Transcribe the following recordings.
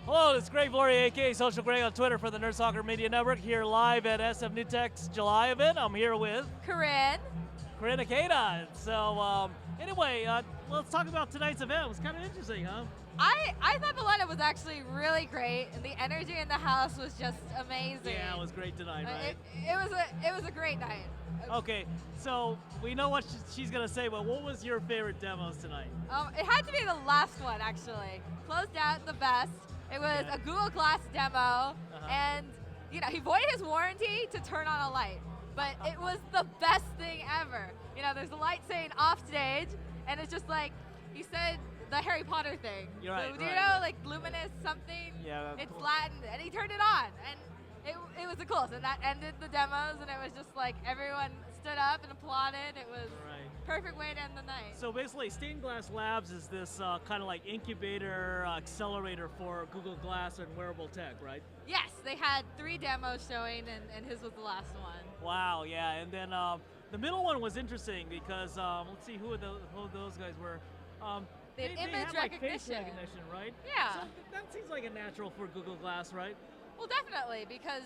Hello, it's Greg Flory, aka Social Greg on Twitter for the Nerd Soccer Media Network, here live at SF Newtek's July event. I'm here with Corinne. Akeda. So, anyway, let's talk about tonight's event. It was kind of interesting, huh? I thought the lineup was actually really great, and the energy in the house was just amazing. Yeah, it was great tonight, right? It was a great night. Okay, so we know what she's going to say, but what was your favorite demos tonight? It had to be the last one, actually. Closed out the best. It was a Google Glass demo, and he voided his warranty to turn on a light, but it was the best thing ever. There's a light saying off stage, and it's just like he said the Harry Potter thing. You're right. Do you know, like luminous something? Yeah, that's it's cool. Latin, and he turned it on, and it was the coolest. And that ended the demos, and it was just like everyone stood up and applauded. It was perfect way to end the night. So basically, Stained Glass Labs is this kind of like incubator, accelerator for Google Glass and wearable tech, right? Yes, they had 3 demos showing, and his was the last one. Wow, yeah, and then the middle one was interesting because let's see who those guys were. They had image had, like, face recognition. recognition, right? Yeah. So that seems like a natural for Google Glass, right? Well, definitely, because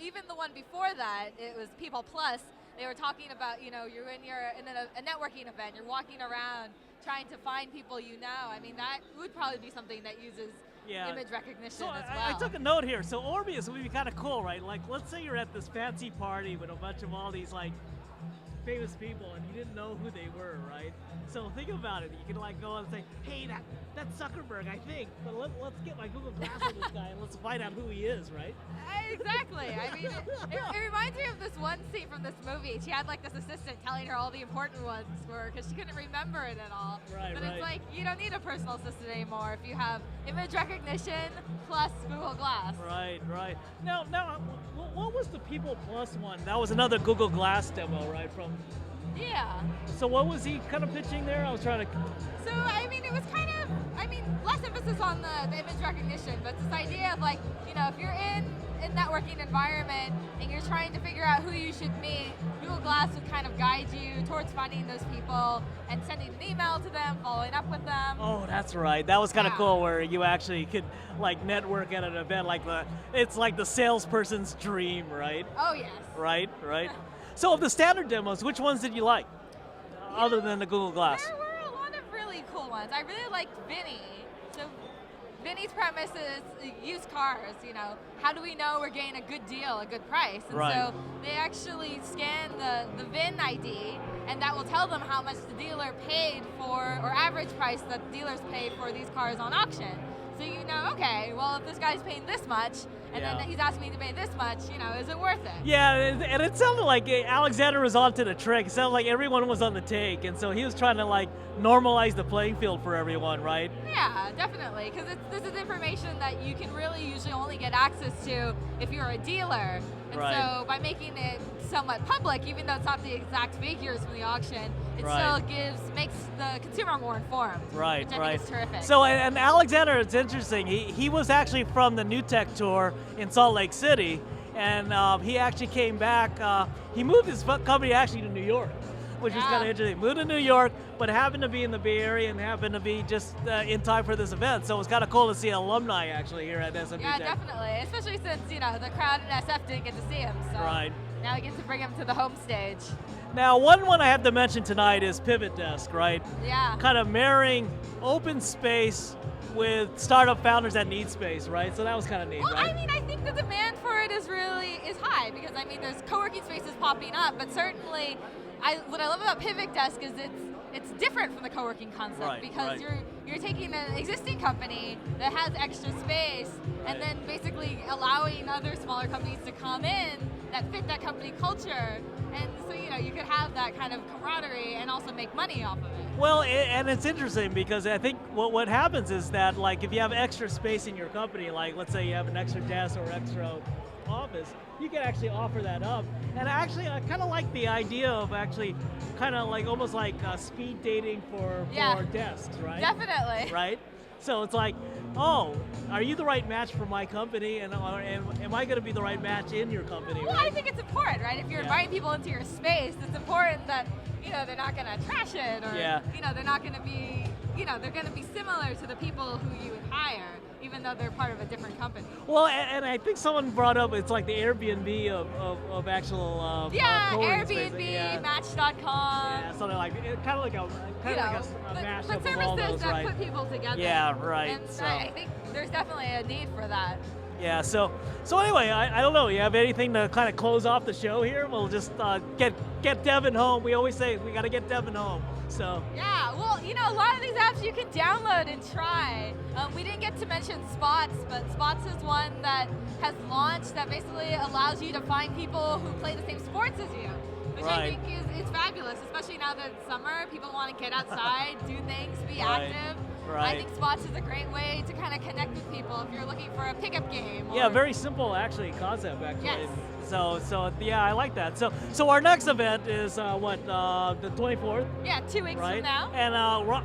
even the one before that, it was People Plus. They were talking about you're in a networking event, you're walking around trying to find people you know. I mean, that would probably be something that uses image recognition so as well. I took a note here. So Orbeus would be kind of cool, right? Like, let's say you're at this fancy party with a bunch of all these like famous people, and you didn't know who they were, right? So think about it. You can like go and say, hey, that's Zuckerberg, I think. But let's get my Google Glass with this guy and let's find out who he is, right? Exactly. I mean, it reminds me of this one scene from this movie. She had like this assistant telling her all the important ones were because she couldn't remember it at all. Right, but it's like you don't need a personal assistant anymore if you have image recognition plus Google Glass. Right. Now, what was the People Plus one? That was another Google Glass demo, right? Yeah. So what was he kind of pitching there? I was trying to. So it was kind of less emphasis on the image recognition, but this idea of like if you're in a networking environment and you're trying to figure out who you should meet, Google Glass would kind of guide you towards finding those people and sending an email to them, following up with them. Oh, that's right. That was kind of cool where you actually could like network at an event it's like the salesperson's dream, right? Oh yes. Right. So of the standard demos, which ones did you like other than the Google Glass? There were a lot of really cool ones. I really liked Vinny. So Vinny's premise is used cars, how do we know we're getting a good deal, a good price? And so they actually scan the VIN ID, and that will tell them how much the dealer paid for, or average price that dealers pay for these cars on auction. So okay, well, if this guy's paying this much, and then he's asking me to pay this much, is it worth it? Yeah, and it sounded like Alexander was onto the trick. It sounded like everyone was on the take, and so he was trying to like normalize the playing field for everyone, right? Yeah, definitely, because this is information that you can really usually only get access to if you're a dealer. And so by making it somewhat public, even though it's not the exact figures from the auction, it still makes the consumer more informed. Right, which I think is terrific. So, and Alexander, it's interesting. He was actually from the New Tech Tour in Salt Lake City, and he actually came back. He moved his company actually to New York, which was kind of interesting. Moved to New York, but happened to be in the Bay Area and happened to be just in time for this event. So it was kind of cool to see alumni actually here at SF New Yeah, Tech. definitely, especially since the crowd in SF didn't get to see him. So now we get to bring him to the home stage. Now, one I have to mention tonight is Pivot Desk, right? Yeah. Kind of marrying open space with startup founders that need space, right? So that was kind of neat, well, right? I think the demand for it is high because there's co-working spaces popping up, but certainly what I love about Pivot Desk is it's different from the co-working concept because you're taking an existing company that has extra space and then basically allowing other smaller companies to come in that fit that company culture, and so you could have that kind of camaraderie and also make money off of it. Well, and it's interesting because I think what happens is that like if you have extra space in your company, like let's say you have an extra desk or extra office, you can actually offer that up. And actually, I kind of like the idea of actually kind of like almost like speed dating for desks, right? Definitely. Right? So it's like, oh, are you the right match for my company, and am I going to be the right match in your company? Well, I think it's important, right? If you're inviting people into your space, it's important that they're not going to trash it, or they're not going to be, they're going to be similar to the people who you would hire, even another part of a different company. Well, and I think someone brought up it's like the Airbnb of actual Yeah, co-working Airbnb, spaces. Yeah. Match.com. Yeah, something like kind of like a mashup but of all services those, that right? put people together. Yeah, right. And So- I think there's definitely a need for that. Yeah, so anyway, I don't know. You have anything to kind of close off the show here? We'll just get Devin home. We always say we got to get Devin home. So Yeah, well, a lot of these apps you can download and try. We didn't get to mention Spots, but Spots is one that has launched that basically allows you to find people who play the same sports as you, which I Right. think is fabulous, especially now that it's summer. People want to get outside, do things, be Right. active. Right. I think Spots is a great way to kind of connect with people if you're looking for a pickup game. yeah, or- very simple actually concept actually. Yes. So yeah, I like that. So our next event is the 24th, Yeah, 2 weeks right? from now. And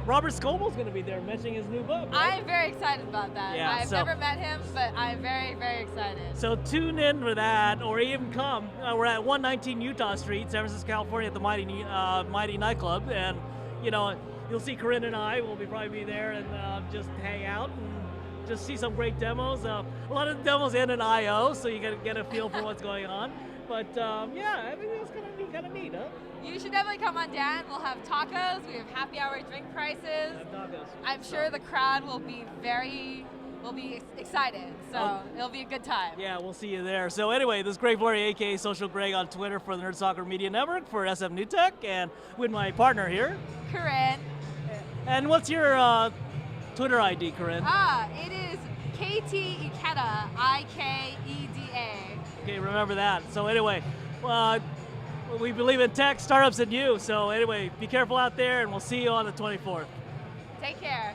Robert Scoble's going to be there mentioning his new book. Right? I'm very excited about that. Yeah, I've so- never met him, but I'm very, very excited. So tune in for that, or even come. We're at 119 Utah Street, San Francisco, California, at the Mighty Nightclub, and you'll see Corinne and I will probably be there and just hang out and just see some great demos. A lot of the demos end in I/O, so you get a feel for what's going on. But yeah, I think it's gonna be kind of neat, huh? You should definitely come on down. We'll have tacos. We have happy hour drink prices. I'm sure the crowd will be excited. So Oh. it'll be a good time. Yeah, we'll see you there. So anyway, this is Greg Flory, aka Social Greg on Twitter for the Nerd Soccer Media Network for SF New Tech, and with my partner here. Corinne. And what's your Twitter ID, Corinne? It is KT Ikeda, IKEDA. Okay, remember that. So anyway, we believe in tech, startups, and you. So anyway, be careful out there, and we'll see you on the 24th. Take care.